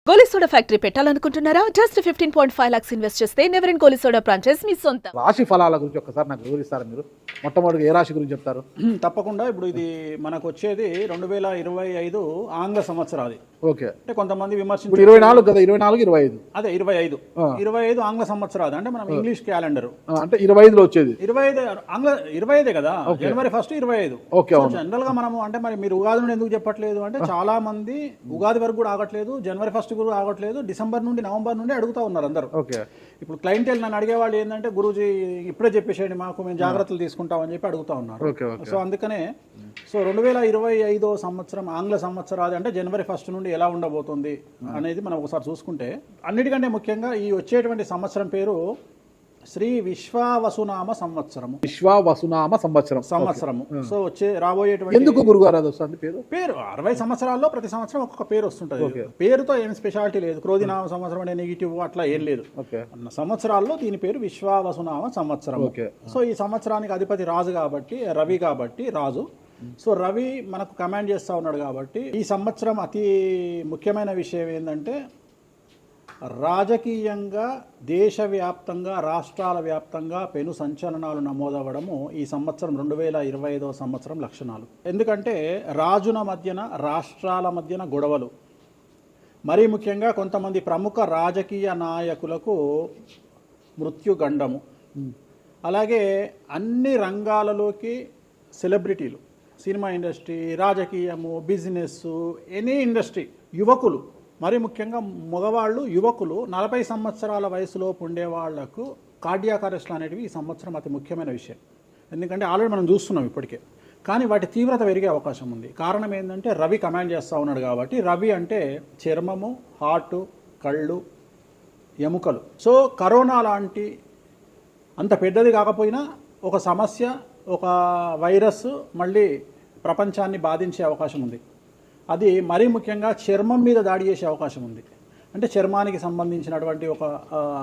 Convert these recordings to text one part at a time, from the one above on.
గోలీ soda factory పెట్టాలనుకుంటున్నారా? Just 15.5 lakhs invest చేస్తే నెవర్ ఇన్ గోలీ సోడా ఫ్రాంచైజ్ మీ సొంతం. రాశి ఫలాల గురించి ఒక్కసారి నాకు వివరిస్తారా మీరు? మొట్టమొదటిగా ఏ రాశి గురించి చెప్తారు? తప్పకుండా. ఇప్పుడు ఇది మనకు వచ్చేది 2025 ఆంగ్ల సంవత్సరాది. ఓకే. అంటే కొంతమంది విమర్శించారు 24 కదా, 24 25 అదే 25 ఆంగ్ల సంవత్సరాది అంటే మనం ఇంగ్లీష్ క్యాలెండర్ అంటే 25లో వచ్చేది 25 ఆంగ్ల 25 కదా, జనవరి 1 25. ఓకే. జనరల్ గా మనము అంటే మరి మీరు ఉగాది నుండి ఎందుకు చెప్పట్లేదు అంటే చాలా మంది ఉగాది వరకు కూడా ఆగట్లేదు, జనవరి 1 కూడా ఆగట్లేదు, డిసెంబర్ నుండి నవంబర్ నుండి అడుగుతా ఉన్నారు అందరూ. ఓకే. ఇప్పుడు క్లయింటెల్ నన్ను అడిగేవాళ్ళు ఏంటంటే గురూజీ ఇప్పుడే చెప్పేసేయండి మాకు, మేము జాగ్రత్తలు తీసుకుంటామని చెప్పి అడుగుతా ఉన్నారు. సో అందుకనే 2025 సంవత్సరం ఆంగ్ల సంవత్సరాది అంటే జనవరి 1 నుండి ఎలా ఉండబోతుంది అనేది మనం ఒకసారి చూసుకుంటే, అన్నిటికంటే ముఖ్యంగా ఈ వచ్చేటువంటి సంవత్సరం పేరు శ్రీ విశ్వావసునామ సంవత్సరము. విశ్వావసునామ సంవత్సరము. సో వచ్చే రాబోయేటువంటి ఎందుకు గురుగారు అది వస్తుంది పేరు 60 సంవత్సరాల్లో ప్రతి సంవత్సరం ఒక్కొక్క పేరు వస్తుంటది. పేరుతో ఏం స్పెషాలిటీ లేదు, క్రోధినామ సంవత్సరం అనే నెగిటివ్ అట్లా ఏం లేదు. సంవత్సరాల్లో దీని పేరు విశ్వావసునామ సంవత్సరం. సో ఈ సంవత్సరానికి అధిపతి రాజు కాబట్టి, రవి కాబట్టి రాజు. సో రవి మనకు కమాండ్ చేస్తూ ఉన్నాడు కాబట్టి ఈ సంవత్సరం అతి ముఖ్యమైన విషయం ఏంటంటే రాజకీయంగా దేశవ్యాప్తంగా రాష్ట్రాల వ్యాప్తంగా పెను సంచలనాలు నమోదవ్వడము ఈ సంవత్సరం 2025 సంవత్సరం లక్షణాలు. ఎందుకంటే రాజుల మధ్యన రాష్ట్రాల మధ్యన గొడవలు, మరీ ముఖ్యంగా కొంతమంది ప్రముఖ రాజకీయ నాయకులకు మృత్యుగండము, అలాగే అన్ని రంగాలలోకి సెలబ్రిటీలు, సినిమా ఇండస్ట్రీ, రాజకీయము, బిజినెస్, ఎనీ ఇండస్ట్రీ, యువకులు, మరి ముఖ్యంగా మగవాళ్ళు యువకులు 40 సంవత్సరాల వయసులోపు ఉండే వాళ్లకు కార్డియాక్ అరెస్ట్లు అనేటివి ఈ సంవత్సరం అతి ముఖ్యమైన విషయం. ఎందుకంటే ఆల్రెడీ మనం చూస్తున్నాం ఇప్పటికే, కానీ వాటి తీవ్రత పెరిగే అవకాశం ఉంది. కారణం ఏంటంటే రవి కమాండ్ చేస్తూ ఉన్నాడు కాబట్టి. రవి అంటే చర్మము, హార్ట్, కళ్ళు, ఎముకలు. సో కరోనా లాంటి అంత పెద్దది కాకపోయినా ఒక సమస్య, ఒక వైరస్ మళ్ళీ ప్రపంచాన్ని బాధించే అవకాశం ఉంది. అది మరీ ముఖ్యంగా చర్మం మీద దాడి చేసే అవకాశం ఉంది. అంటే చర్మానికి సంబంధించినటువంటి ఒక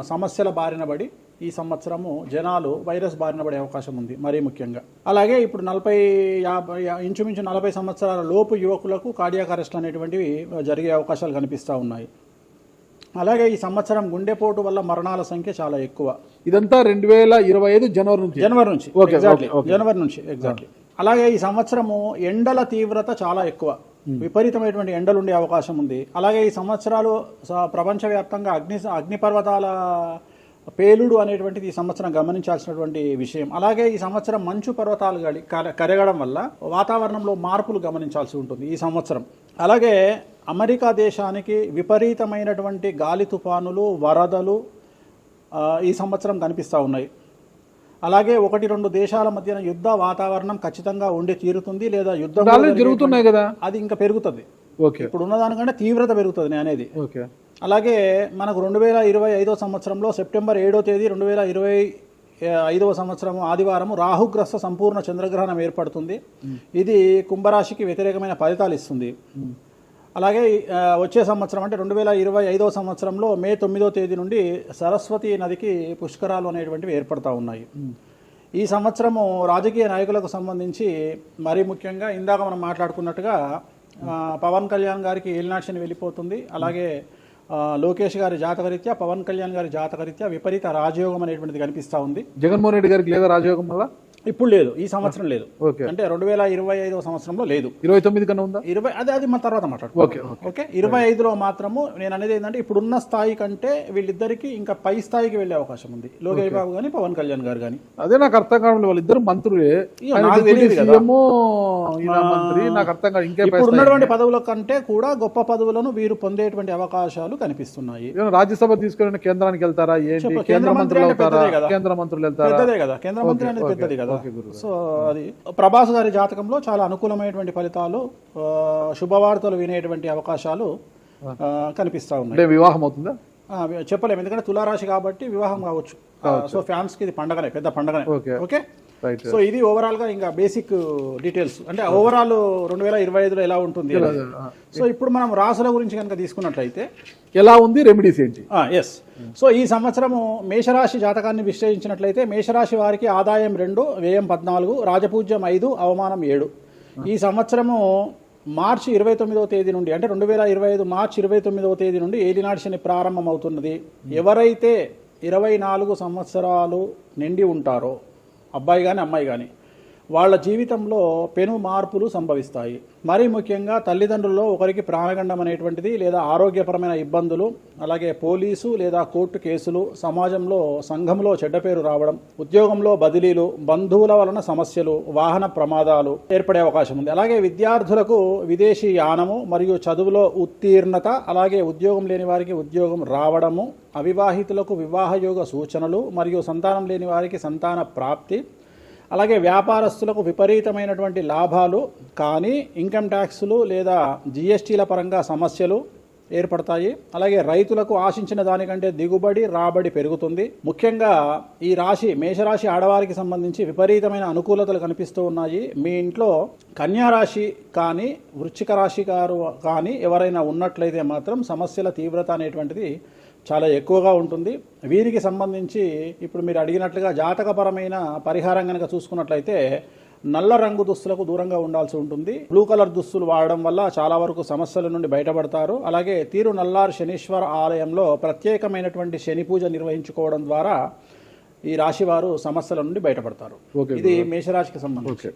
సమస్యల బారిన పడి ఈ సంవత్సరము జనాలు వైరస్ బారిన పడే అవకాశం ఉంది మరీ ముఖ్యంగా. అలాగే ఇప్పుడు ఇంచుమించు 40 సంవత్సరాల లోపు యువకులకు కార్డియాక్ అరెస్ట్ అనేటువంటివి జరిగే అవకాశాలు కనిపిస్తూ ఉన్నాయి. అలాగే ఈ సంవత్సరం గుండెపోటు వల్ల మరణాల సంఖ్య చాలా ఎక్కువ. ఇదంతా 2025 జనవరి నుంచి ఎగ్జాక్ట్లీ. అలాగే ఈ సంవత్సరము ఎండల తీవ్రత చాలా ఎక్కువ, విపరీతమైనటువంటి ఎండలు ఉండే అవకాశం ఉంది. అలాగే ఈ సంవత్సరాలు ప్రపంచవ్యాప్తంగా అగ్నిపర్వతాల పేలుడు అనేటువంటిది ఈ సంవత్సరం గమనించాల్సినటువంటి విషయం. అలాగే ఈ సంవత్సరం మంచు పర్వతాలు కరగడం వల్ల వాతావరణంలో మార్పులు గమనించాల్సి ఉంటుంది ఈ సంవత్సరం. అలాగే అమెరికా దేశానికి విపరీతమైనటువంటి గాలి తుఫానులు, వరదలు ఈ సంవత్సరం కనిపిస్తూ ఉన్నాయి. అలాగే 1-2 దేశాల మధ్యన యుద్ధ వాతావరణం ఖచ్చితంగా ఉండి తీరుతుంది, లేదా యుద్ధం జరుగుతున్నాయి కదా, అది ఇంకా పెరుగుతుంది. ఇప్పుడు ఉన్నదానికంటే తీవ్రత పెరుగుతుంది అనేది. అలాగే మనకు 2025 సంవత్సరంలో సెప్టెంబర్ 7వ తేదీ 2025 సంవత్సరం ఆదివారం రాహుగ్రస్త సంపూర్ణ చంద్రగ్రహణం ఏర్పడుతుంది. ఇది కుంభరాశికి వ్యతిరేకమైన ఫలితాలు ఇస్తుంది. అలాగే వచ్చే సంవత్సరం అంటే 2025 సంవత్సరంలో మే 9వ తేదీ నుండి సరస్వతి నదికి పుష్కరాలు అనేటువంటివి ఏర్పడతా ఉన్నాయి. ఈ సంవత్సరము రాజకీయ నాయకులకు సంబంధించి మరీ ముఖ్యంగా ఇందాక మనం మాట్లాడుకున్నట్టుగా పవన్ కళ్యాణ్ గారికి ఏలినాటి శని వెళ్ళిపోతుంది. అలాగే లోకేష్ గారి జాతకరీత్యా, పవన్ కళ్యాణ్ గారి జాతకరీత్యా విపరీత రాజయోగం అనేటువంటిది కనిపిస్తూ ఉంది. జగన్మోహన్ రెడ్డి గారికి లేదా రాజయోగం వల్ల? ఇప్పుడు లేదు, ఈ సంవత్సరం లేదు. అంటే 2025 సంవత్సరంలో లేదు. 29 కన్నా ఉందా? అది మన తర్వాత మాట్లాడుకో. ఓకే. 25లో మాత్రము నేను అనేది ఏంటంటే ఇప్పుడున్న స్థాయి కంటే వీళ్ళిద్దరికి ఇంకా పై స్థాయికి వెళ్లే అవకాశం ఉంది, లోకేష్ బాబు గానీ పవన్ కళ్యాణ్ గారు కానీ. అదే నాకు అర్థం కావడం, వాళ్ళిద్దరు మంత్రులే, నాకు అర్థం కాదు. ఇంకా ఇప్పుడు ఉన్నటువంటి పదవుల కంటే కూడా గొప్ప పదవులను వీరు పొందేటువంటి అవకాశాలు కనిపిస్తున్నాయి. రాజ్యసభ తీసుకుని కేంద్రానికి వెళ్తారా? కేంద్ర మంత్రులు వెళ్తారా? కేంద్ర మంత్రులు వెళ్తారా? పెద్దదే కదా, కేంద్ర మంత్రి అనేది పెద్దది కదా. సో అది ప్రభాస్ గారి జాతకంలో చాలా అనుకూలమైనటువంటి ఫలితాలు, శుభవార్తలు వినేటువంటి అవకాశాలు కనిపిస్తా ఉన్నాయి. వివాహం అవుతుందా చెప్పలేము, ఎందుకంటే తులారాశి కాబట్టి వివాహం కావచ్చు. సో ఫ్యాన్స్ కి ఇది పండగనే, పెద్ద పండగనే. ఓకే. సో ఇది ఓవరాల్ గా ఇంకా బేసిక్ డీటెయిల్స్, అంటే ఓవరాల్ 2025లో ఎలా ఉంటుంది. సో ఇప్పుడు మనం రాశుల గురించి కనుక తీసుకున్నట్లయితే ఎలా ఉంది, రెమెడీస్ ఏంటి? ఎస్. సో ఈ సంవత్సరము మేషరాశి జాతకాన్ని విశ్లేషించినట్లయితే మేషరాశి వారికి ఆదాయం 2, వ్యయం 14, రాజపూజ్యం 5, అవమానం 7. ఈ సంవత్సరము మార్చి 29వ తేదీ నుండి అంటే 2025 మార్చి 29వ తేదీ నుండి ఏలినాటి శని ప్రారంభమవుతున్నది. ఎవరైతే 24 సంవత్సరాలు నిండి ఉంటారో అబ్బాయి కానీ అమ్మాయి కానీ వాళ్ళ జీవితంలో పెను మార్పులు సంభవిస్తాయి. మరీ ముఖ్యంగా తల్లిదండ్రుల్లో ఒకరికి ప్రాణగండం అనేటువంటిది లేదా ఆరోగ్యపరమైన ఇబ్బందులు, అలాగే పోలీసు లేదా కోర్టు కేసులు, సమాజంలో సంఘంలో చెడ్డ పేరు రావడం, ఉద్యోగంలో బదిలీలు, బంధువుల వలన సమస్యలు, వాహన ప్రమాదాలు ఏర్పడే అవకాశం ఉంది. అలాగే విద్యార్థులకు విదేశీ యానము మరియు చదువులో ఉత్తీర్ణత, అలాగే ఉద్యోగం లేని వారికి ఉద్యోగం రావడము, అవివాహితులకు వివాహయోగ సూచనలు మరియు సంతానం లేని వారికి సంతాన ప్రాప్తి, అలాగే వ్యాపారస్తులకు విపరీతమైనటువంటి లాభాలు కానీ ఇన్కమ్ ట్యాక్సులు లేదా జిఎస్టీల పరంగా సమస్యలు ఏర్పడతాయి. అలాగే రైతులకు ఆశించిన దానికంటే దిగుబడి రాబడి పెరుగుతుంది. ముఖ్యంగా ఈ రాశి మేషరాశి ఆడవారికి సంబంధించి విపరీతమైన అనుకూలతలు కనిపిస్తూ ఉన్నాయి. మీ ఇంట్లో కన్యా రాశి కానీ వృశ్చిక రాశి గారు కానీ ఎవరైనా ఉన్నట్లయితే మాత్రం సమస్యల తీవ్రత అనేటువంటిది చాలా ఎక్కువగా ఉంటుంది. వీరికి సంబంధించి ఇప్పుడు మీరు అడిగినట్లుగా జాతకపరమైన పరిహారం కనుక చూసుకున్నట్లయితే నల్ల రంగు దుస్తులకు దూరంగా ఉండాల్సి ఉంటుంది. బ్లూ కలర్ దుస్తులు వాడడం వల్ల చాలా వరకు సమస్యల నుండి బయటపడతారు. అలాగే తీరు నల్లారు శనీశ్వర ఆలయంలో ప్రత్యేకమైనటువంటి శని పూజ నిర్వహించుకోవడం ద్వారా ఈ రాశి వారు సమస్యల నుండి బయటపడతారు. ఇది మేషరాశికి సంబంధించి.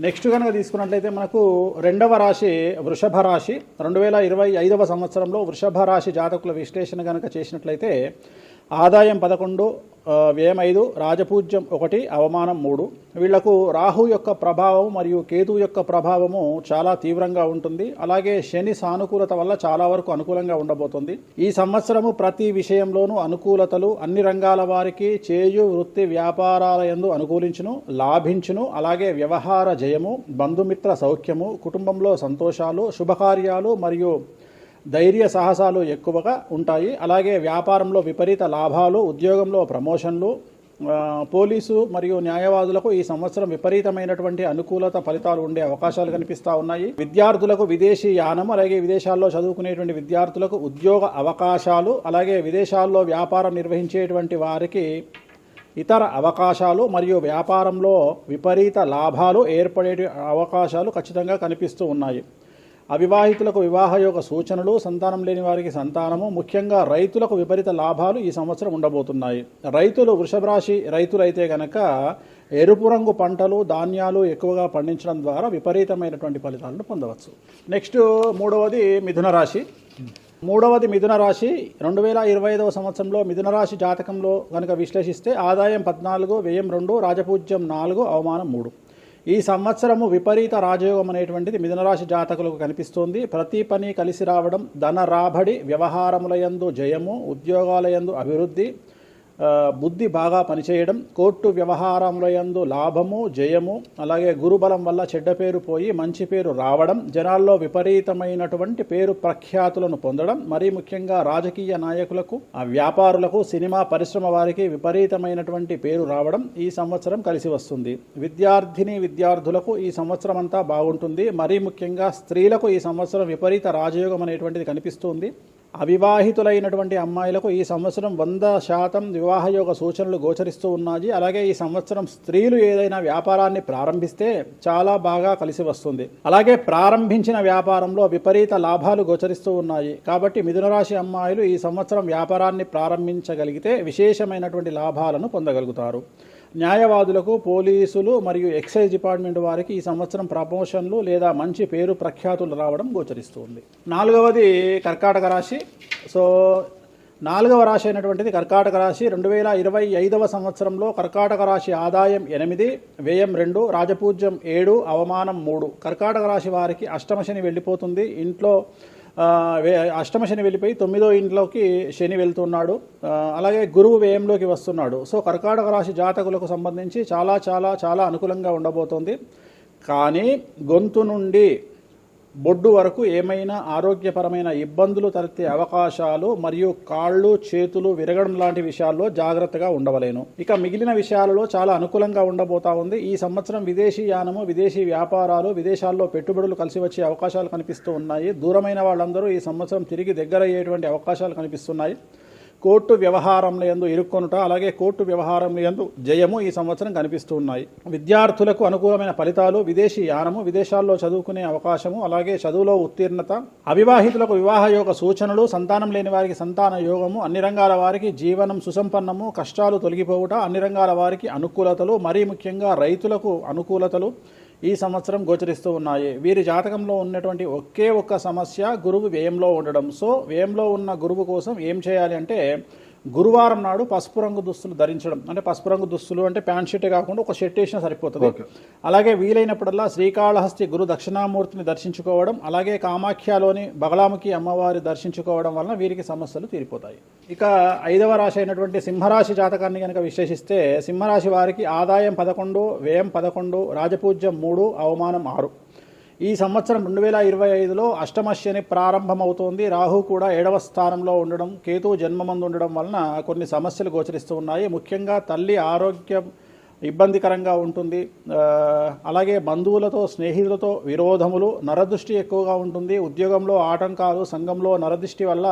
నెక్స్ట్ కనుక తీసుకున్నట్లయితే మనకు రెండవ రాశి వృషభ రాశి. 2025వ సంవత్సరంలో వృషభ రాశి జాతకుల విశ్లేషణ కనుక చేసినట్లయితే ఆదాయం 11, వ్యయం 5, రాజపూజ్యం 1, అవమానం 3. వీళ్లకు రాహు యొక్క ప్రభావం మరియు కేతు యొక్క ప్రభావము చాలా తీవ్రంగా ఉంటుంది. అలాగే శని సానుకూలత వల్ల చాలా వరకు అనుకూలంగా ఉండబోతుంది. ఈ సంవత్సరము ప్రతి విషయంలోనూ అనుకూలతలు, అన్ని రంగాల వారికి చేయు వృత్తి వ్యాపారాల యందు అనుకూలించును, లాభించును. అలాగే వ్యవహార జయము, బంధుమిత్ర సౌఖ్యము, కుటుంబంలో సంతోషాలు, శుభకార్యాలు మరియు ధైర్య సాహసాలు ఎక్కువగా ఉంటాయి. అలాగే వ్యాపారంలో విపరీత లాభాలు, ఉద్యోగంలో ప్రమోషన్లు, పోలీసు మరియు న్యాయవాదులకు ఈ సంవత్సరం విపరీతమైనటువంటి అనుకూలత ఫలితాలు ఉండే అవకాశాలు కనిపిస్తూ ఉన్నాయి. విద్యార్థులకు విదేశీ యానం, అలాగే విదేశాల్లో చదువుకునేటువంటి విద్యార్థులకు ఉద్యోగ అవకాశాలు, అలాగే విదేశాల్లో వ్యాపారం నిర్వహించేటువంటి వారికి ఇతర అవకాశాలు మరియు వ్యాపారంలో విపరీత లాభాలు ఏర్పడే అవకాశాలు ఖచ్చితంగా కనిపిస్తూ ఉన్నాయి. అవివాహితులకు వివాహయోగ సూచనలు, సంతానం లేని వారికి సంతానము, ముఖ్యంగా రైతులకు విపరీత లాభాలు ఈ సంవత్సరం ఉండబోతున్నాయి. రైతులు వృషభ రాశి రైతులైతే గనక ఎరుపు రంగు పంటలు, ధాన్యాలు ఎక్కువగా పండించడం ద్వారా విపరీతమైనటువంటి ఫలితాలను పొందవచ్చు. నెక్స్ట్ మూడవది మిథున రాశి. మిథున రాశి 2025వ సంవత్సరంలో మిథున రాశి జాతకంలో కనుక విశ్లేషిస్తే ఆదాయం 14, వ్యయం 2, రాజపూజ్యం 4, అవమానం 3. ఈ సంవత్సరము విపరీత రాజయోగం అనేటువంటిది మిథునరాశి జాతకులకు కనిపిస్తోంది. ప్రతి పని కలిసి రావడం, ధన రాబడి, వ్యవహారములయందు జయము, ఉద్యోగాలయందు అభివృద్ధి, బుద్ధి బాగా పనిచేయడం, కోర్టు వ్యవహారములయందు లాభము, జయము, అలాగే గురుబలం వల్ల చెడ్డ పేరు పోయి మంచి పేరు రావడం, జనాల్లో విపరీతమైనటువంటి పేరు ప్రఖ్యాతులను పొందడం, మరీ ముఖ్యంగా రాజకీయ నాయకులకు, వ్యాపారులకు, సినిమా పరిశ్రమ వారికి విపరీతమైనటువంటి పేరు రావడం ఈ సంవత్సరం కలిసి వస్తుంది. విద్యార్థులకు ఈ సంవత్సరం అంతా బాగుంటుంది. మరీ ముఖ్యంగా స్త్రీలకు ఈ సంవత్సరం విపరీత రాజయోగం అనేటువంటిది కనిపిస్తుంది. అవివాహితులైనటువంటి అమ్మాయిలకు ఈ సంవత్సరం 100% వివాహయోగ సూచనలు గోచరిస్తూ ఉన్నాయి. అలాగే ఈ సంవత్సరం స్త్రీలు ఏదైనా వ్యాపారాన్ని ప్రారంభిస్తే చాలా బాగా కలిసి వస్తుంది. అలాగే ప్రారంభించిన వ్యాపారంలో విపరీత లాభాలు గోచరిస్తూ ఉన్నాయి. కాబట్టి మిథున రాశి అమ్మాయిలు ఈ సంవత్సరం వ్యాపారాన్ని ప్రారంభించగలిగితే విశేషమైనటువంటి లాభాలను పొందగలుగుతారు. న్యాయవాదులకు, పోలీసులు మరియు ఎక్సైజ్ డిపార్ట్మెంట్ వారికి ఈ సంవత్సరం ప్రమోషన్లు లేదా మంచి పేరు ప్రఖ్యాతులు రావడం గోచరిస్తుంది. నాలుగవది కర్కాటక రాశి. సో 4వ రాశి అయినటువంటిది కర్కాటక రాశి. 2025వ సంవత్సరంలో కర్కాటక రాశి ఆదాయం 8, వ్యయం 2, రాజపూజ్యం 7, అవమానం 3. కర్కాటక రాశి వారికి అష్టమ శని వెళ్ళిపోతుంది. ఇంట్లో అష్టమ శని వెళ్ళిపోయి 9వ ఇంట్లోకి శని వెళ్తున్నాడు. అలాగే గురువు వ్యయంలోకి వస్తున్నాడు. సో కర్కాటక రాశి జాతకులకు సంబంధించి చాలా చాలా చాలా అనుకూలంగా ఉండబోతోంది. కానీ గొంతు నుండి బొడ్డు వరకు ఏమైనా ఆరోగ్యపరమైన ఇబ్బందులు తలెత్తే అవకాశాలు మరియు కాళ్ళు, చేతులు విరగడం లాంటి విషయాల్లో జాగ్రత్తగా ఉండవలేను. ఇక మిగిలిన విషయాలలో చాలా అనుకూలంగా ఉండబోతా ఉంది. ఈ సంవత్సరం విదేశీ యానము, విదేశీ వ్యాపారాలు, విదేశాల్లో పెట్టుబడులు కలిసి వచ్చే అవకాశాలు కనిపిస్తూ ఉన్నాయి. దూరమైన వాళ్ళందరూ ఈ సంవత్సరం తిరిగి దగ్గర అయ్యేటువంటి అవకాశాలు కనిపిస్తున్నాయి. కోర్టు వ్యవహారంలో యందు ఇరుక్కొనుట, అలాగే కోర్టు వ్యవహారంలో యందు జయము ఈ సంవత్సరం కనిపిస్తూ ఉన్నాయి. విద్యార్థులకు అనుకూలమైన ఫలితాలు, విదేశీ యానము, విదేశాల్లో చదువుకునే అవకాశము, అలాగే చదువులో ఉత్తీర్ణత, అవివాహితులకు వివాహ యోగ సూచనలు, సంతానం లేని వారికి సంతాన యోగము, అన్ని రంగాల వారికి జీవనం సుసంపన్నము, కష్టాలు తొలగిపోవుట, అన్ని రంగాల వారికి అనుకూలతలు, మరీ ముఖ్యంగా రైతులకు అనుకూలతలు ఈ సంవత్సరం గోచరిస్తూ ఉన్నాయి. వీరి జాతకంలో ఉన్నటువంటి ఒకే ఒక్క సమస్య గురువు వ్యయంలో ఉండడం. సో వ్యయంలో ఉన్న గురువు కోసం ఏం చేయాలి అంటే గురువారం నాడు పసుపు రంగు దుస్తులు ధరించడం. అంటే పసుపు రంగు దుస్తులు అంటే ప్యాంట్ షర్ట్ కాకుండా ఒక షర్ట్ వేసినా సరిపోతుంది. అలాగే వీలైనప్పుడల్లా శ్రీకాళహస్తి గురు దక్షిణామూర్తిని దర్శించుకోవడం, అలాగే కామాఖ్యలోని బగలాముఖి అమ్మవారి దర్శించుకోవడం వలన వీరికి సమస్యలు తీరిపోతాయి. ఇక 5వ రాశి అయినటువంటి సింహరాశి జాతకాన్ని కనుక విశ్లేషిస్తే సింహరాశి వారికి ఆదాయం 11, వ్యయం 11, రాజపూజ్యం 3, అవమానం 6. ఈ సంవత్సరం 2025లో అష్టమ శని ప్రారంభమవుతోంది. రాహు కూడా 7వ స్థానంలో ఉండడం, కేతువు జన్మమందు ఉండడం వలన కొన్ని సమస్యలు గోచరిస్తూ ఉన్నాయి. ముఖ్యంగా తల్లి ఆరోగ్యం ఇబ్బందికరంగా ఉంటుంది. అలాగే బంధువులతో, స్నేహితులతో విరోధములు, నరదృష్టి ఎక్కువగా ఉంటుంది. ఉద్యోగంలో ఆటంకాలు, సంఘంలో నరదృష్టి వల్ల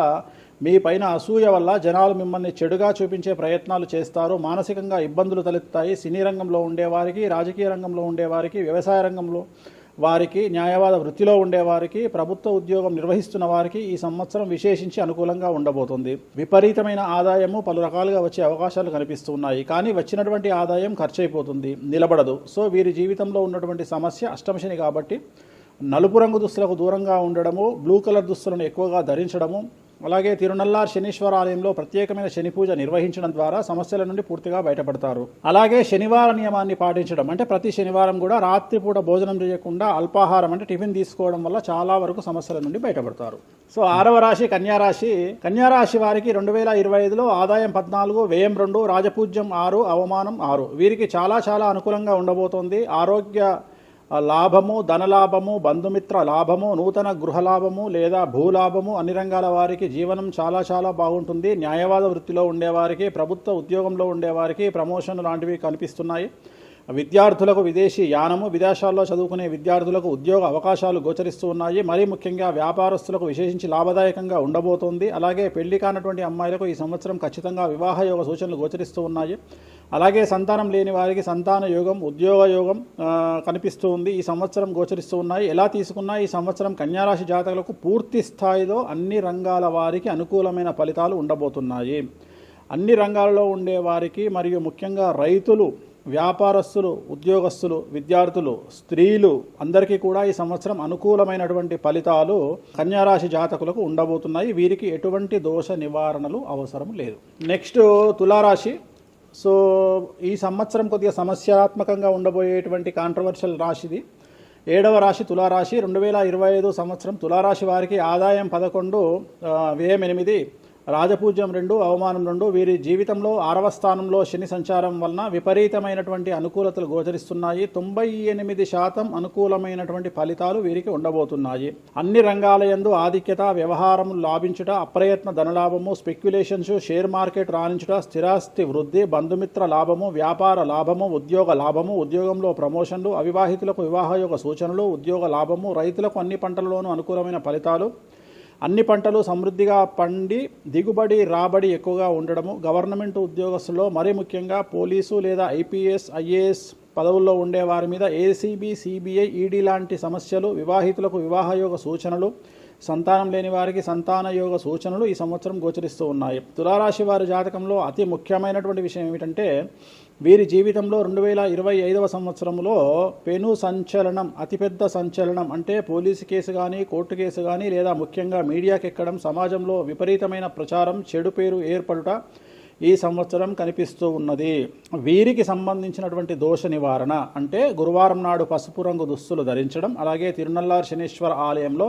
మీ పైన అసూయ వల్ల జనాలు మిమ్మల్ని చెడుగా చూపించే ప్రయత్నాలు చేస్తారు. మానసికంగా ఇబ్బందులు తలెత్తాయి. సినీ రంగంలో ఉండేవారికి, రాజకీయ రంగంలో ఉండేవారికి, వ్యవసాయ రంగంలో వారికి, న్యాయవాద వృత్తిలో ఉండేవారికి, ప్రభుత్వ ఉద్యోగం నిర్వహిస్తున్న వారికి ఈ సంవత్సరం విశేషించి అనుకూలంగా ఉండబోతుంది. విపరీతమైన ఆదాయము పలు రకాలుగా వచ్చే అవకాశాలు కనిపిస్తున్నాయి. కానీ వచ్చినటువంటి ఆదాయం ఖర్చు అయిపోతుంది, నిలబడదు. సో వీరి జీవితంలో ఉన్నటువంటి సమస్య అష్టమశని కాబట్టి నలుపు రంగు దుస్తులకు దూరంగా ఉండడము, బ్లూ కలర్ దుస్తులను ఎక్కువగా ధరించడము, అలాగే తిరునల్లార్ శనీశ్వర ఆలయంలో ప్రత్యేకమైన శని పూజ నిర్వహించడం ద్వారా సమస్యల నుండి పూర్తిగా బయటపడతారు. అలాగే శనివార నియమాన్ని పాటించడం, అంటే ప్రతి శనివారం కూడా రాత్రిపూట భోజనం చేయకుండా అల్పాహారం అంటే టిఫిన్ తీసుకోవడం వల్ల చాలా వరకు సమస్యల నుండి బయటపడతారు. సో 6వ రాశి కన్యారాశి. కన్యారాశి వారికి 2025లో ఆదాయం 14, వ్యయం 2, రాజపూజ్యం 6, అవమానం 6. వీరికి చాలా అనుకూలంగా ఉండబోతోంది. ఆరోగ్య లాభము, ధనలాభము, బంధుమిత్ర లాభము, నూతన గృహలాభము లేదా భూలాభము, అన్ని రంగాల వారికి జీవనం చాలా బాగుంటుంది. న్యాయవాద వృత్తిలో ఉండేవారికి, ప్రభుత్వ ఉద్యోగంలో ఉండేవారికి ప్రమోషన్ లాంటివి కనిపిస్తున్నాయి. విద్యార్థులకు విదేశీ యానము, విదేశాల్లో చదువుకునే విద్యార్థులకు ఉద్యోగ అవకాశాలు గోచరిస్తూ ఉన్నాయి. మరీ ముఖ్యంగా వ్యాపారస్తులకు విశేషించి లాభదాయకంగా ఉండబోతోంది. అలాగే పెళ్లి కానటువంటి అమ్మాయిలకు ఈ సంవత్సరం ఖచ్చితంగా వివాహ యోగ సూచనలు గోచరిస్తూ ఉన్నాయి. అలాగే సంతానం లేని వారికి సంతాన యోగం, ఉద్యోగ యోగం కనిపిస్తూ ఉంది. ఈ సంవత్సరం గోచరిస్తూ ఉన్నాయి. ఎలా తీసుకున్నా ఈ సంవత్సరం కన్యారాశి జాతకులకు పూర్తి స్థాయిలో అన్ని రంగాల వారికి అనుకూలమైన ఫలితాలు ఉండబోతున్నాయి. అన్ని రంగాలలో ఉండే వారికి మరియు ముఖ్యంగా రైతులు, వ్యాపారస్తులు, ఉద్యోగస్తులు, విద్యార్థులు, స్త్రీలు అందరికీ కూడా ఈ సంవత్సరం అనుకూలమైనటువంటి ఫలితాలు కన్యారాశి జాతకులకు ఉండబోతున్నాయి. వీరికి ఎటువంటి దోష నివారణలు అవసరం లేదు. నెక్స్ట్ తులారాశి. సో ఈ సంవత్సరం కొద్దిగా సమస్యాత్మకంగా ఉండబోయేటువంటి కాంట్రవర్షియల్ రాశిది 7వ రాశి తులారాశి. 2025 సంవత్సరం తులారాశి వారికి ఆదాయం 11, వ్యయం 8, రాజపూజ్యం 2, అవమానం 2. వీరి జీవితంలో 6వ స్థానంలో శని సంచారం వలన విపరీతమైనటువంటి అనుకూలతలు గోచరిస్తున్నాయి. 98% అనుకూలమైనటువంటి ఫలితాలు వీరికి ఉండబోతున్నాయి. అన్ని రంగాల యందు ఆధిక్యత, వ్యవహారం లాభించుట, అప్రయత్న ధనలాభము, స్పెక్యులేషన్స్, షేర్ మార్కెట్ రాణించుట, స్థిరాస్తి వృద్ధి, బంధుమిత్ర లాభము, వ్యాపార లాభము, ఉద్యోగ లాభము, ఉద్యోగంలో ప్రమోషన్లు, అవివాహితులకు వివాహయోగ సూచనలు, ఉద్యోగ లాభము, రైతులకు అన్ని పంటలలోనూ అనుకూలమైన ఫలితాలు, అన్ని పంటలు సమృద్ధిగా పండి దిగుబడి రాబడి ఎక్కువగా ఉండడము, గవర్నమెంట్ ఉద్యోగస్తుల్లో మరీ ముఖ్యంగా పోలీసు లేదా ఐపీఎస్, ఐఏఎస్ పదవుల్లో ఉండే వారి మీద ఏసీబీ, సిబిఐ, ఈడీ లాంటి సమస్యలు, వివాహితులకు వివాహయోగ సూచనలు, సంతానం లేని వారికి సంతాన యోగ సూచనలు ఈ సంవత్సరం గోచరిస్తూ ఉన్నాయి. తులారాశి వారి జాతకంలో అతి ముఖ్యమైనటువంటి విషయం ఏమిటంటే వీరి జీవితంలో 2025వ సంవత్సరంలో పెను సంచలనం, అతిపెద్ద సంచలనం అంటే పోలీసు కేసు కానీ, కోర్టు కేసు కానీ, లేదా ముఖ్యంగా మీడియాకి ఎక్కడం, సమాజంలో విపరీతమైన ప్రచారం, చెడు పేరు ఏర్పడుట ఈ సంవత్సరం కనిపిస్తూ ఉన్నది. వీరికి సంబంధించినటువంటి దోష నివారణ అంటే గురువారం నాడు పసుపు రంగు దుస్తులు ధరించడం, అలాగే తిరునల్లార్ శనీశ్వర ఆలయంలో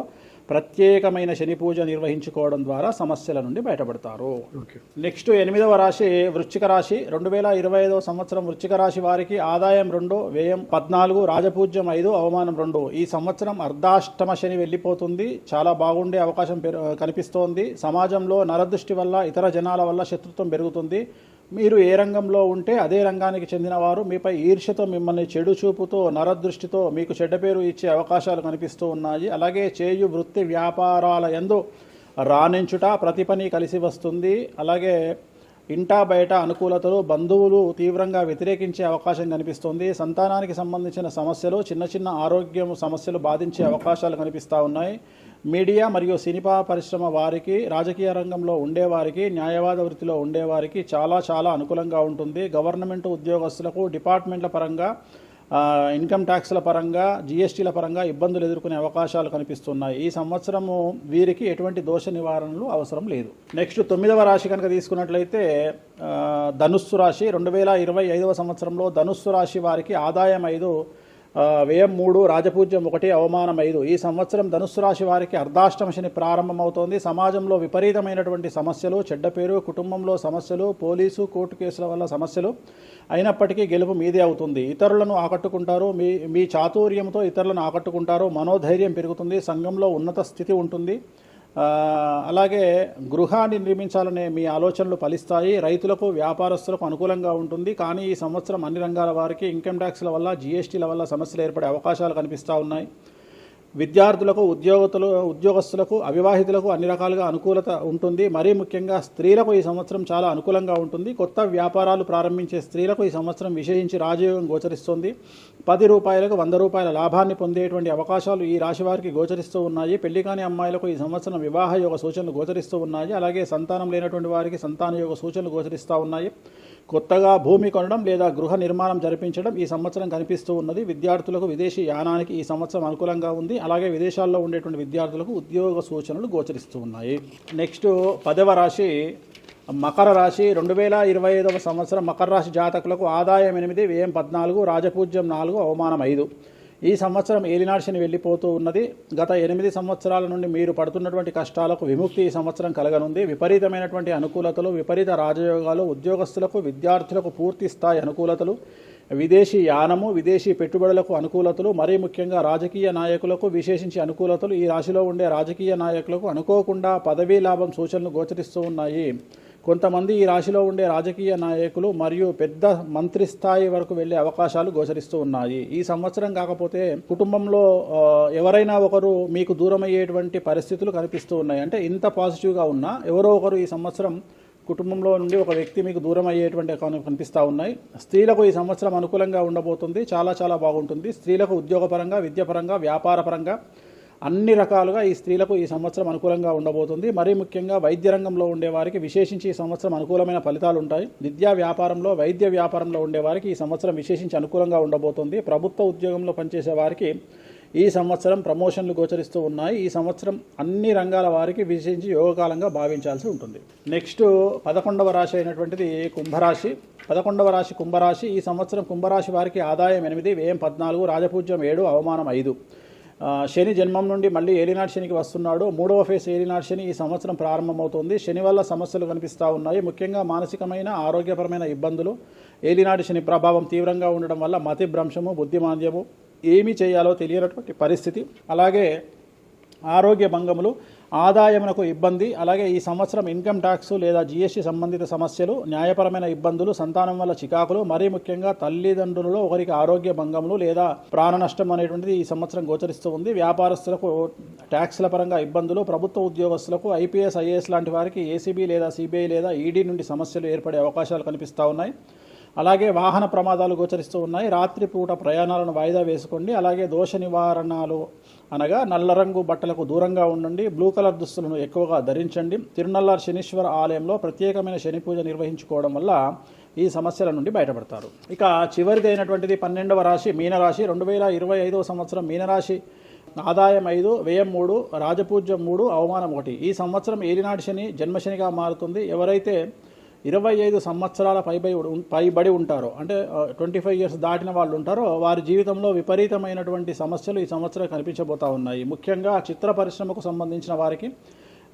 ప్రత్యేకమైన శని పూజ నిర్వహించుకోవడం ద్వారా సమస్యల నుండి బయటపడతారు. నెక్స్ట్ 8వ రాశి వృశ్చిక రాశి. 2025వ సంవత్సరం వృశ్చిక రాశి వారికి ఆదాయం 2, వ్యయం 14, రాజపూజ్యం 5, అవమానం 2. ఈ సంవత్సరం అర్ధాష్టమ శని వెళ్ళిపోతుంది. చాలా బాగుండే అవకాశం కనిపిస్తోంది. సమాజంలో నరదృష్టి వల్ల, ఇతర జనాల వల్ల శత్రుత్వం పెరుగుతుంది. మీరు ఏ రంగంలో ఉంటే అదే రంగానికి చెందిన వారు మీపై ఈర్ష్యతో, మిమ్మల్ని చెడు చూపుతో, నరదృష్టితో మీకు చెడ్డ పేరు ఇచ్చే అవకాశాలు కనిపిస్తూ ఉన్నాయి. అలాగే చేయు వృత్తి వ్యాపారాల యందు రాణించుట, ప్రతి పని కలిసి వస్తుంది. అలాగే ఇంటా బయట అనుకూలతలు, బంధువులు తీవ్రంగా వ్యతిరేకించే అవకాశం కనిపిస్తుంది. సంతానానికి సంబంధించిన సమస్యలు, చిన్న చిన్న ఆరోగ్యం సమస్యలు బాధించే అవకాశాలు కనిపిస్తూ ఉన్నాయి. మీడియా మరియు సినిమా పరిశ్రమ వారికి, రాజకీయ రంగంలో ఉండేవారికి, న్యాయవాద వృత్తిలో ఉండేవారికి చాలా అనుకూలంగా ఉంటుంది. గవర్నమెంట్ ఉద్యోగస్తులకు డిపార్ట్మెంట్ల పరంగా, ఇన్కమ్ ట్యాక్స్ల పరంగా, జిఎస్టీల పరంగా ఇబ్బందులు ఎదుర్కొనే అవకాశాలు కనిపిస్తున్నాయి. ఈ సంవత్సరము వీరికి ఎటువంటి దోష నివారణలు అవసరం లేదు. నెక్స్ట్ 9వ రాశి కనుక తీసుకున్నట్లయితే ధనుస్సు రాశి. 2025వ సంవత్సరంలో ధనుస్సు రాశి వారికి ఆదాయం 5, వ్యయం 3, రాజపూజ్యం 1, అవమానం 5. ఈ సంవత్సరం ధనుస్సు రాశి వారికి అర్ధాష్టమ శని ప్రారంభమవుతోంది. సమాజంలో విపరీతమైనటువంటి సమస్యలు, చెడ్డ పేరు, కుటుంబంలో సమస్యలు, పోలీసు కోర్టు కేసుల వల్ల సమస్యలు అయినప్పటికీ గెలుపు మీదే అవుతుంది. ఇతరులను ఆకట్టుకుంటారు. మీ చాతుర్యంతో ఇతరులను ఆకట్టుకుంటారు. మనోధైర్యం పెరుగుతుంది. సంఘంలో ఉన్నత స్థితి ఉంటుంది. అలాగే గృహాన్ని నిర్మించాలనే మీ ఆలోచనలు ఫలిస్తాయి. రైతులకు, వ్యాపారస్తులకు అనుకూలంగా ఉంటుంది. కానీ ఈ సంవత్సరం అన్ని రంగాల వారికి ఇన్కమ్ ట్యాక్స్ల వల్ల, జిఎస్టీల వల్ల సమస్యలు ఏర్పడే అవకాశాలు కనిపిస్తూ ఉన్నాయి. విద్యార్థులకు, ఉద్యోగస్తులకు, అవివాహితులకు అన్ని రకాలుగా అనుకూలత ఉంటుంది. మరీ ముఖ్యంగా స్త్రీలకు ఈ సంవత్సరం చాలా అనుకూలంగా ఉంటుంది. కొత్త వ్యాపారాలు ప్రారంభించే స్త్రీలకు ఈ సంవత్సరం విశేషించి రాజయోగం గోచరిస్తుంది. 10 రూపాయలకు 100 రూపాయల లాభాన్ని పొందేటువంటి అవకాశాలు ఈ రాశి వారికి గోచరిస్తూ ఉన్నాయి. పెళ్లి కాని అమ్మాయిలకు ఈ సంవత్సరం వివాహ యోగ సూచనలు గోచరిస్తూ ఉన్నాయి. అలాగే సంతానం లేనటువంటి వారికి సంతాన యోగ సూచనలు గోచరిస్తూ ఉన్నాయి. కొత్తగా భూమి కొనడం లేదా గృహ నిర్మాణం జరిపించడం ఈ సంవత్సరం కనిపిస్తూ ఉన్నది. విద్యార్థులకు విదేశీ యానానికి ఈ సంవత్సరం అనుకూలంగా ఉంది. అలాగే విదేశాల్లో ఉండేటువంటి విద్యార్థులకు ఉద్యోగ సూచనలు గోచరిస్తూ ఉన్నాయి. నెక్స్ట్ 10వ రాశి మకర రాశి. 2025వ సంవత్సరం మకర రాశి జాతకులకు ఆదాయం 8, వ్యయం 14, రాజపూజ్యం 4, అవమానం 5. ఈ సంవత్సరం ఏలినాటి శని వెళ్ళిపోతూ ఉన్నది. గత 8 సంవత్సరాల నుండి మీరు పడుతున్నటువంటి కష్టాలకు విముక్తి ఈ సంవత్సరం కలగనుంది. విపరీతమైనటువంటి అనుకూలతలు, విపరీత రాజయోగాలు, ఉద్యోగస్తులకు, విద్యార్థులకు పూర్తి స్థాయి అనుకూలతలు, విదేశీ యానము, విదేశీ పెట్టుబడులకు అనుకూలతలు, మరీ ముఖ్యంగా రాజకీయ నాయకులకు విశేషించి అనుకూలతలు. ఈ రాశిలో ఉండే రాజకీయ నాయకులకు అనుకోకుండా పదవీ లాభం సూచనలు గోచరిస్తూ ఉన్నాయి. కొంతమంది ఈ రాశిలో ఉండే రాజకీయ నాయకులు మరియు పెద్ద మంత్రి స్థాయి వరకు వెళ్లే అవకాశాలు గోచరిస్తూ ఉన్నాయి. ఈ సంవత్సరం కాకపోతే కుటుంబంలో ఎవరైనా ఒకరు మీకు దూరం అయ్యేటువంటి పరిస్థితులు కనిపిస్తూ ఉన్నాయి. అంటే ఇంత పాజిటివ్గా ఉన్నా ఎవరో ఒకరు ఈ సంవత్సరం కుటుంబంలో నుండి ఒక వ్యక్తి మీకు దూరం అయ్యేటువంటి కనిపిస్తూ ఉన్నాయి. స్త్రీలకు ఈ సంవత్సరం అనుకూలంగా ఉండబోతుంది. చాలా బాగుంటుంది. స్త్రీలకు ఉద్యోగపరంగా, విద్యాపరంగా, వ్యాపారపరంగా అన్ని రకాలుగా ఈ స్త్రీలకు ఈ సంవత్సరం అనుకూలంగా ఉండబోతుంది. మరీ ముఖ్యంగా వైద్య రంగంలో ఉండేవారికి విశేషించి ఈ సంవత్సరం అనుకూలమైన ఫలితాలు ఉంటాయి. విద్యా వ్యాపారంలో, వైద్య వ్యాపారంలో ఉండేవారికి ఈ సంవత్సరం విశేషించి అనుకూలంగా ఉండబోతుంది. ప్రభుత్వ ఉద్యోగంలో పనిచేసే వారికి ఈ సంవత్సరం ప్రమోషన్లు గోచరిస్తూ ఉన్నాయి. ఈ సంవత్సరం అన్ని రంగాల వారికి విశేషించి యోగకాలంగా భావించాల్సి ఉంటుంది. నెక్స్ట్ 11వ రాశి అయినటువంటిది కుంభరాశి. 11వ రాశి కుంభరాశి. ఈ సంవత్సరం కుంభరాశి వారికి ఆదాయం 8, వ్యయం 14, రాజపూజ్యం 7, అవమానం 5. శని జన్మం నుండి మళ్ళీ ఏలినాటి శనికి వస్తున్నాడు. 3వ ఫేజ్ ఏలినాటి శని ఈ సంవత్సరం ప్రారంభమవుతుంది. శని వల్ల సమస్యలు కనిపిస్తూ ఉన్నాయి. ముఖ్యంగా మానసికమైన, ఆరోగ్యపరమైన ఇబ్బందులు. ఏలినాటి శని ప్రభావం తీవ్రంగా ఉండడం వల్ల మతి భ్రంశము, బుద్ధిమాంద్యము, ఏమి చేయాలో తెలియనటువంటి పరిస్థితి, అలాగే ఆరోగ్య భంగములు, ఆదాయమునకు ఇబ్బంది, అలాగే ఈ సంవత్సరం ఇన్కమ్ ట్యాక్స్ లేదా జిఎస్టీ సంబంధిత సమస్యలు, న్యాయపరమైన ఇబ్బందులు, సంతానం వల్ల చికాకులు, మరీ ముఖ్యంగా తల్లిదండ్రులలో ఒకరికి ఆరోగ్య భంగములు లేదా ప్రాణ నష్టం అనేటువంటిది ఈ సంవత్సరం గోచరిస్తూ ఉంది. వ్యాపారస్తులకు ట్యాక్స్ల పరంగా ఇబ్బందులు, ప్రభుత్వ ఉద్యోగస్తులకు ఐపీఎస్, ఐఏఎస్ లాంటి వారికి ఏసీబీ లేదా సిబిఐ లేదా ఈడీ నుండి సమస్యలు ఏర్పడే అవకాశాలు కనిపిస్తూ ఉన్నాయి. అలాగే వాహన ప్రమాదాలు గోచరిస్తూ ఉన్నాయి. రాత్రిపూట ప్రయాణాలను వాయిదా వేసుకోండి. అలాగే దోష నివారణలు అనగా నల్ల రంగు బట్టలకు దూరంగా ఉండండి. బ్లూ కలర్ దుస్తులను ఎక్కువగా ధరించండి. తిరునల్లార్ శనీశ్వర ఆలయంలో ప్రత్యేకమైన శని పూజ నిర్వహించుకోవడం వల్ల ఈ సమస్యల నుండి బయటపడతారు. ఇక చివరిది అయినటువంటిది 12వ రాశి మీనరాశి. 2025వ సంవత్సరం మీనరాశి ఆదాయం 5, వ్యయం 3, రాజపూజ్యం 3, అవమానం 1. ఈ సంవత్సరం ఏలినాటి శని జన్మశనిగా మారుతుంది. ఎవరైతే 25 సంవత్సరాల పైబడి ఉంటారో, అంటే 25 ఇయర్స్ దాటిన వాళ్ళు ఉంటారో, వారి జీవితంలో విపరీతమైనటువంటి సమస్యలు ఈ సంవత్సరం కనిపించబోతా ఉన్నాయి. ముఖ్యంగా చిత్ర పరిశ్రమకు సంబంధించిన వారికి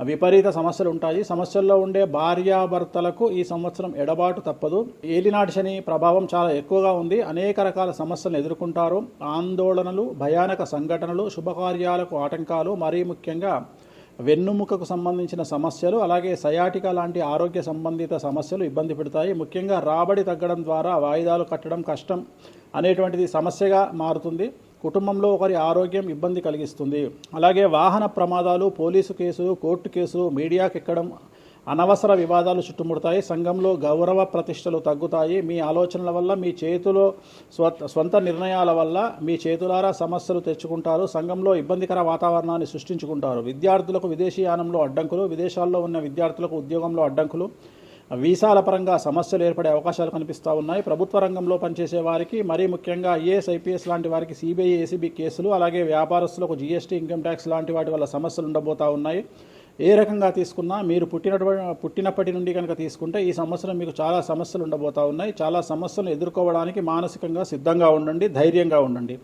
విపరీత సమస్యలు ఉంటాయి. సమస్యల్లో ఉండే భార్యాభర్తలకు ఈ సంవత్సరం ఎడబాటు తప్పదు. ఏలినాటి శని ప్రభావం చాలా ఎక్కువగా ఉంది. అనేక రకాల సమస్యలను ఎదుర్కొంటారు. ఆందోళనలు, భయానక సంఘటనలు, శుభకార్యాలకు ఆటంకాలు, మరీ ముఖ్యంగా వెన్నుముకకు సంబంధించిన సమస్యలు, అలాగే సయాటికా లాంటి ఆరోగ్య సంబంధిత సమస్యలు ఇబ్బంది పెడతాయి. ముఖ్యంగా రాబడి తగ్గడం ద్వారా వాయిదాలు కట్టడం కష్టం అనేటువంటిది సమస్యగా మారుతుంది. కుటుంబంలో ఒకరి ఆరోగ్యం ఇబ్బంది కలిగిస్తుంది. అలాగే వాహన ప్రమాదాలు, పోలీసు కేసులు, కోర్టు కేసులు, మీడియాకి ఎక్కడం, అనవసర వివాదాలు చుట్టుముడతాయి. సంఘంలో గౌరవ ప్రతిష్టలు తగ్గుతాయి. మీ ఆలోచనల వల్ల, మీ చేతిలో స్వంత నిర్ణయాల వల్ల మీ చేతులారా సమస్యలు తెచ్చుకుంటారు. సంఘంలో ఇబ్బందికర వాతావరణాన్ని సృష్టించుకుంటారు. విద్యార్థులకు విదేశీయానంలో అడ్డంకులు, విదేశాల్లో ఉన్న విద్యార్థులకు ఉద్యోగంలో అడ్డంకులు, వీసాల పరంగా సమస్యలు ఏర్పడే అవకాశాలు కనిపిస్తూ ఉన్నాయి. ప్రభుత్వ రంగంలో పనిచేసే వారికి, మరీ ముఖ్యంగా ఐఏఎస్, ఐపీఎస్ లాంటి వారికి సిబిఐ, ఏసీబీ కేసులు, అలాగే వ్యాపారస్తులకు జీఎస్టీ, ఇన్కమ్ ట్యాక్స్ లాంటి వాటి వల్ల సమస్యలు ఉండబోతూ ఉన్నాయి. ఏ రకంగా తీసుకున్నా మీరు పుట్టినప్పటి నుండి కనుక తీసుకుంటే ఈ సంవత్సరం మీకు చాలా సమస్యలు ఉండబోతూ ఉన్నాయి. చాలా సమస్యలను ఎదుర్కోవడానికి మానసికంగా సిద్ధంగా ఉండండి, ధైర్యంగా ఉండండి.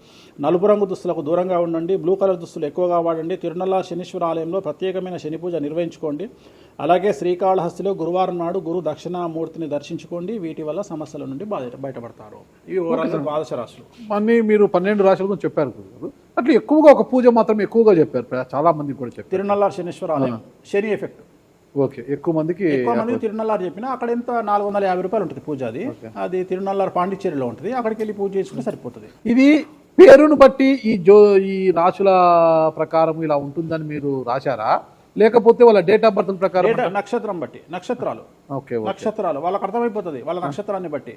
నలుపు రంగు దుస్తులకు దూరంగా ఉండండి. బ్లూ కలర్ దుస్తులు ఎక్కువగా వాడండి. తిరునల్లా శనీశ్వర ఆలయంలో ప్రత్యేకమైన శని పూజ నిర్వహించుకోండి. అలాగే శ్రీకాళహస్తిలో గురువారం నాడు గురు దక్షిణామూర్తిని దర్శించుకోండి. వీటి వల్ల సమస్యల నుండి బయటపడతారు. ఇవి ఓవరాల్ ద్వాదశ రాశులు. అన్నీ మీరు 12 రాశుల గురించి చెప్పారు గురుగారు. అట్లా ఎక్కువగా ఒక పూజ మాత్రం ఎక్కువగా చెప్పారు, చాలా మందికి కూడా చెప్పారు. తిరునల్లార్ శనీశ్వర ఆలయం, శని ఎఫెక్ట్. ఓకే, ఎక్కువ మందికి తిరునల్లారు చెప్పిన అక్కడ ఎంత 450 రూపాయలు ఉంటుంది పూజ. అది తిరునల్లారు పాండిచ్చేరిలో ఉంటుంది. అక్కడికి వెళ్ళి పూజ చేసుకుంటే సరిపోతుంది. ఇది పేరును బట్టి ఈ రాశుల ప్రకారం ఇలా ఉంటుందని మీరు రాశారా, లేకపోతే వాళ్ళ డేట్ ఆఫ్ బర్త్ ప్రకారం? నక్షత్రం బట్టి, నక్షత్రాలు. ఓకే, నక్షత్రాలు వాళ్ళకి అర్థమైపోతుంది వాళ్ళ నక్షత్రాన్ని బట్టి.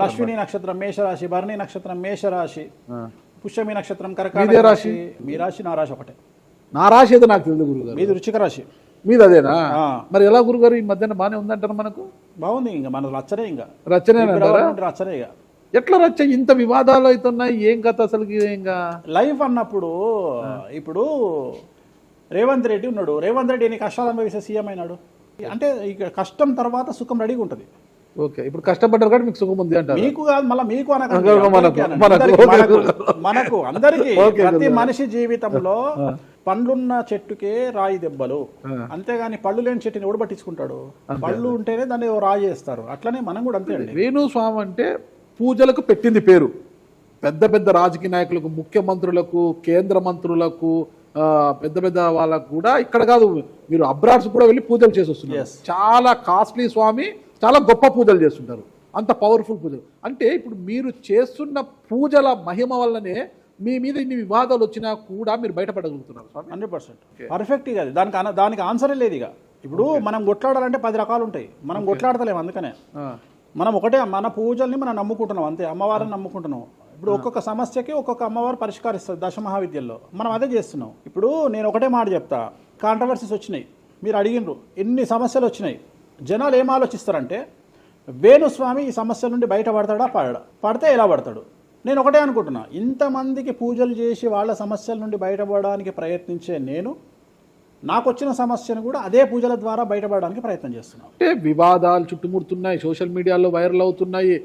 అశ్విని నక్షత్రం మేషరాశి, భరణి నక్షత్రం మేషరాశి, పుష్యమి నక్షత్రం కర్కాటక రాశి. మీ రాశి నా రాశి ఒకటే. నా రాశి ఏదో నాకు తెలియదు గురుగారు. మీది వృశ్చిక రాశి. మీది అదేనా? మరి ఎలా గురుగారు ఈ మధ్యన బాగానే ఉందంటారు? మనకు బాగుంది. ఇంకా మన రచ్చనే, ఇంకా రచ్చనే రచ్చనే. ఇక ఎట్లా రచ్చ? ఇంత వివాదాలు అవుతున్నాయి, ఏం కథ అసలు? ఇంకా లైఫ్ అన్నప్పుడు ఇప్పుడు రేవంత్ రెడ్డి ఉన్నాడు. రేవంత్ రెడ్డి ఎన్ని కష్టాలు అనుభవిస్తే సీఎం అయినాడు అంటే ఇక కష్టం తర్వాత సుఖం రెడీగా ఉంటుంది. ఓకే, ఇప్పుడు కష్టపడ్డారు కాబట్టి మీకు సుఖం ఉంది అంటారు. మీకు కాదు, మళ్ళీ మీకు మనకు అందరికీ. ప్రతి మనిషి జీవితంలో పండ్లున్న చెట్టుకే రాయి దెబ్బలు, అంతేగాని పళ్ళు లేని చెట్టుని ఎవడు పట్టించుకుంటాడు? పళ్ళు ఉంటేనే దాన్ని రాయి చేస్తారు. అట్లనే మనం కూడా అంతే అండి. వేణుస్వామి అంటే పూజలకు పెట్టింది పేరు. పెద్ద పెద్ద రాజకీయ నాయకులకు, ముఖ్యమంత్రులకు, కేంద్ర మంత్రులకు, పెద్ద పెద్ద వాళ్ళకు కూడా ఇక్కడ కాదు, మీరు అబ్రాడ్స్ కూడా వెళ్ళి పూజలు చేసి వస్తున్నారు. చాలా కాస్ట్లీ స్వామి, చాలా గొప్ప పూజలు చేస్తుంటారు, అంత పవర్ఫుల్ పూజలు. అంటే ఇప్పుడు మీరు చేస్తున్న పూజల మహిమ వల్లనే మీ మీద ఇన్ని వివాదాలు వచ్చినా కూడా మీరు బయటపడగలుగుతున్నారు. 100% పర్ఫెక్ట్. ఇక దానికి ఆన్సరే లేదు. ఇక ఇప్పుడు మనం కొట్లాడాలంటే 10 రకాలు ఉంటాయి, మనం కొట్లాడతలేము. అందుకనే మనం ఒకటే, మన పూజల్ని మనం నమ్ముకుంటున్నాం అంతే, అమ్మవారిని నమ్ముకుంటున్నాం. ఇప్పుడు ఒక్కొక్క సమస్యకి ఒక్కొక్క అమ్మవారు పరిష్కరిస్తుంది దశమహావిద్యల్లో. మనం అదే చేస్తున్నాం. ఇప్పుడు నేను ఒకటే మాట చెప్తా, కాంట్రవర్సీస్ వచ్చినాయి, మీరు అడిగినరు, ఎన్ని సమస్యలు వచ్చినాయి. జనాలు ఏం ఆలోచిస్తారంటే వేణుస్వామి ఈ సమస్యల నుండి బయటపడతాడా, పడితే ఎలా పడతాడు? నేను ఒకటే అనుకుంటున్నా, ఇంతమందికి పూజలు చేసి వాళ్ళ సమస్యల నుండి బయటపడడానికి ప్రయత్నించే నేను నాకు వచ్చిన సమస్యను కూడా అదే పూజల ద్వారా బయటపడడానికి ప్రయత్నం చేస్తున్నాను. అంటే వివాదాలు చుట్టుముడుతున్నాయి, సోషల్ మీడియాలో వైరల్ అవుతున్నాయి,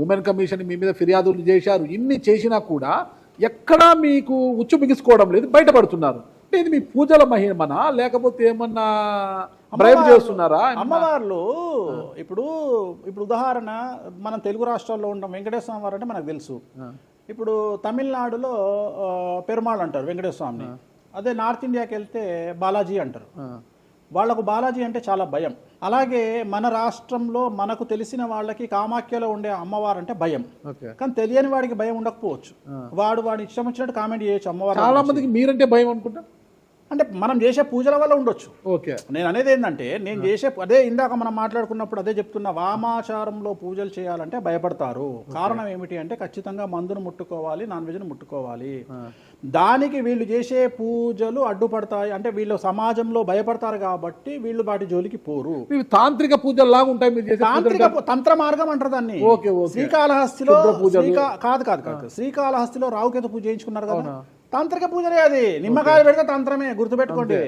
ఉమెన్ కమిషన్ మీ మీద ఫిర్యాదులు చేశారు. ఇన్ని చేసినా కూడా ఎక్కడా మీకు ఉచ్చు బిగుసుకోవడం లేదు, బయటపడుతున్నారు. అంటే ఇది మీ పూజల మహిమనా, లేకపోతే ఏమన్నా బ్రైబ్ చేస్తున్నారా? అమ్మవార్లు ఇప్పుడు ఉదాహరణ, మనం తెలుగు రాష్ట్రాల్లో ఉంటాం, వెంకటేశ్వర స్వామి వారు అంటే మనకు తెలుసు. ఇప్పుడు తమిళనాడులో పెరుమాళ్ అంటారు వెంకటేశ్వర స్వామిని. అదే నార్త్ ఇండియాకి వెళ్తే బాలాజీ అంటారు. వాళ్లకు బాలాజీ అంటే చాలా భయం. అలాగే మన రాష్ట్రంలో మనకు తెలిసిన వాళ్ళకి కామాఖ్యలో ఉండే అమ్మవారు అంటే భయం. కానీ తెలియని వాడికి భయం ఉండకపోవచ్చు, వాడి ఇష్టం వచ్చినట్టు కామెంట్ చేయొచ్చు అమ్మవారు. చాలా మందికి మీరంటే భయం అనుకుంటా, అంటే మనం చేసే పూజల వల్ల ఉండొచ్చు. ఓకే, నేను అనేది ఏంటంటే, నేను చేసే అదే ఇందాక మనం మాట్లాడుకున్నప్పుడు అదే చెప్తున్నా, వామాచారంలో పూజలు చేయాలంటే భయపడతారు. కారణం ఏమిటి అంటే ఖచ్చితంగా మందును ముట్టుకోవాలి, నాన్ వెజ్ను ముట్టుకోవాలి. దానికి వీళ్ళు చేసే పూజలు అడ్డుపడతాయి. అంటే వీళ్ళు సమాజంలో భయపడతారు కాబట్టి వీళ్ళు వాటి జోలికి పోరు. తాంత్రిక పూజలు లాగా ఉంటాయి మీరు చేసే తాంత్రిక తంత్ర మార్గం అంటారు దాన్ని. శ్రీకాళహస్తిలో కాదు శ్రీకాళహస్తిలో రావుకేతు పూజ చేయించుకున్నారు కదా, తాంత్రిక పూజలే. అది నిమ్మకాయ పెడితే తంత్రమే, గుర్తుపెట్టుకోండి.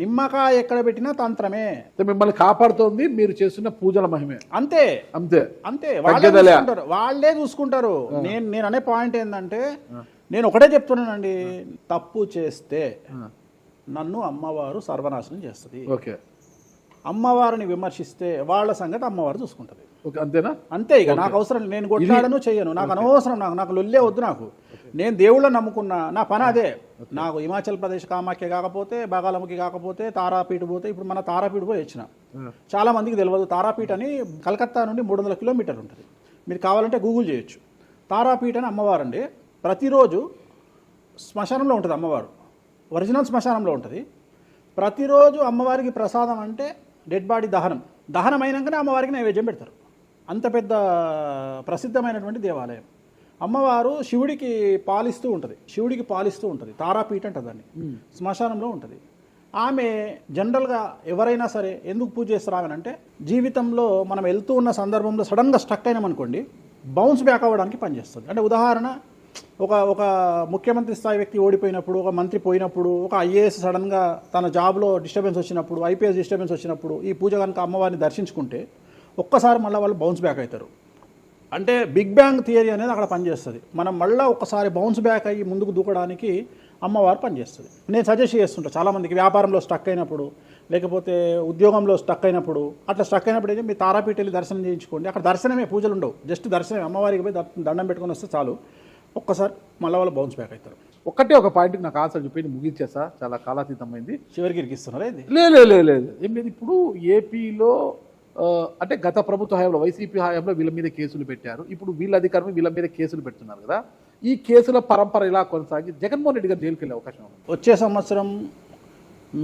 నిమ్మకాయ ఎక్కడ పెట్టినా తంత్రమే. మిమ్మల్ని కాపాడుతోంది మీరు చేస్తున్న పూజల మహిమే. అంతే అంతే అంతే, వాళ్ళే చూసుకుంటారు. నేను అనే పాయింట్ ఏంటంటే, నేను ఒకటే చెప్తున్నానండి, తప్పు చేస్తే నన్ను అమ్మవారు సర్వనాశనం చేస్తుంది. ఓకే, అమ్మవారిని విమర్శిస్తే వాళ్ళ సంగతి అమ్మవారు చూసుకుంటది. అంతేనా? అంతే. ఇక నాకు అవసరం, నేను కొట్లాడను చెయ్యను, నాకు అనవసరం, నాకు లొల్లే వద్దు. నాకు నేను దేవుళ్ళని నమ్ముకున్నా, నా పని అదే. నాకు హిమాచల్ ప్రదేశ్ కామాఖ్య కాకపోతే, బాగాలముఖి కాకపోతే, తారాపీఠ పోతే, ఇప్పుడు మన తారాపీఠ పోయి వచ్చిన. చాలా మందికి తెలియదు, తారాపీఠ అని కలకత్తా నుండి 300 కిలోమీటర్లు ఉంటుంది. మీరు కావాలంటే గూగుల్ చేయొచ్చు. తారాపీఠ అని అమ్మవారండి. ప్రతిరోజు శ్మశానంలో ఉంటుంది అమ్మవారు, ఒరిజినల్ శ్మశానంలో ఉంటుంది. ప్రతిరోజు అమ్మవారికి ప్రసాదం అంటే డెడ్ బాడీ దహనం అయినాకనే అమ్మవారికి నైవేద్యం పెడతారు. అంత పెద్ద ప్రసిద్ధమైనటువంటి దేవాలయం. అమ్మవారు శివుడికి పాలిస్తూ ఉంటుంది, తారాపీఠ అంటుంది దాన్ని, శ్మశానంలో ఉంటుంది. ఆమె జనరల్గా ఎవరైనా సరే ఎందుకు పూజ చేస్తారామనంటే, జీవితంలో మనం వెళ్తూ ఉన్న సందర్భంలో సడన్గా స్టక్ అయినామనుకోండి, బౌన్స్ బ్యాక్ అవ్వడానికి పనిచేస్తుంది. అంటే ఉదాహరణ, ఒక ముఖ్యమంత్రి స్థాయి వ్యక్తి ఓడిపోయినప్పుడు, ఒక మంత్రి పోయినప్పుడు, ఒక ఐఏఎస్ సడన్గా తన జాబ్లో డిస్టర్బెన్స్ వచ్చినప్పుడు, ఐపీఎస్ డిస్టర్బెన్స్ వచ్చినప్పుడు ఈ పూజ కనుక అమ్మవారిని దర్శించుకుంటే ఒక్కసారి మళ్ళీ వాళ్ళు బౌన్స్ బ్యాక్ అవుతారు. అంటే బిగ్ బ్యాంగ్ థియరీ అనేది అక్కడ పనిచేస్తుంది. మనం మళ్ళీ ఒక్కసారి బౌన్స్ బ్యాక్ అయ్యి ముందుకు దూకడానికి అమ్మవారు పనిచేస్తుంది. నేను సజెస్ట్ చేస్తుంటాను చాలామందికి, వ్యాపారంలో స్టక్ అయినప్పుడు, లేకపోతే ఉద్యోగంలో స్టక్ అయినప్పుడు, అట్లా స్టక్ అయినప్పుడు అయితే మీ తారాపీఠ వెళ్ళి దర్శనం చేయించుకోండి. అక్కడ దర్శనమే, పూజలు ఉండవు, జస్ట్ దర్శనమే. అమ్మవారికి పోయి దండం పెట్టుకొని వస్తే చాలు, ఒక్కసారి మళ్ళీ వాళ్ళు బౌన్స్ బ్యాక్ అవుతారు. ఒకటే ఒక పాయింట్కి నాకు ఆన్సర్ చెప్పి ముగించేసా, చాలా కాలాతీతమైంది. చివరికి ఇరికిస్తున్నారా ఇది? లేదు ఏం లేదు. ఇప్పుడు ఏపీలో అంటే గత ప్రభుత్వ హయాంలో, వైసీపీ హయాంలో వీళ్ళ మీద కేసులు పెట్టారు. ఇప్పుడు వీళ్ళ అధికారం వీళ్ళ మీద కేసులు పెడుతున్నారు కదా. ఈ కేసుల పరంపర ఇలా కొనసాగి జగన్మోహన్ రెడ్డి గారు జైలుకి వెళ్ళే అవకాశం ఉంది. వచ్చే సంవత్సరం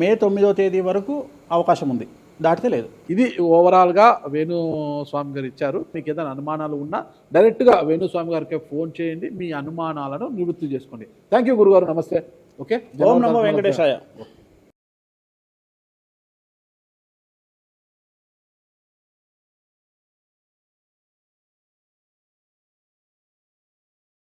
మే 9వ తేదీ వరకు అవకాశం ఉంది, దాటితే లేదు. ఇది ఓవరాల్గా వేణుస్వామి గారు ఇచ్చారు. మీకు ఏదైనా అనుమానాలు ఉన్నా డైరెక్ట్గా వేణుస్వామి గారికి ఫోన్ చేయండి, మీ అనుమానాలను నివృత్తి చేసుకోండి. థ్యాంక్ యూ గురుగారు, నమస్తే. ఓకే, ఓం నమో వెంకటేశాయ.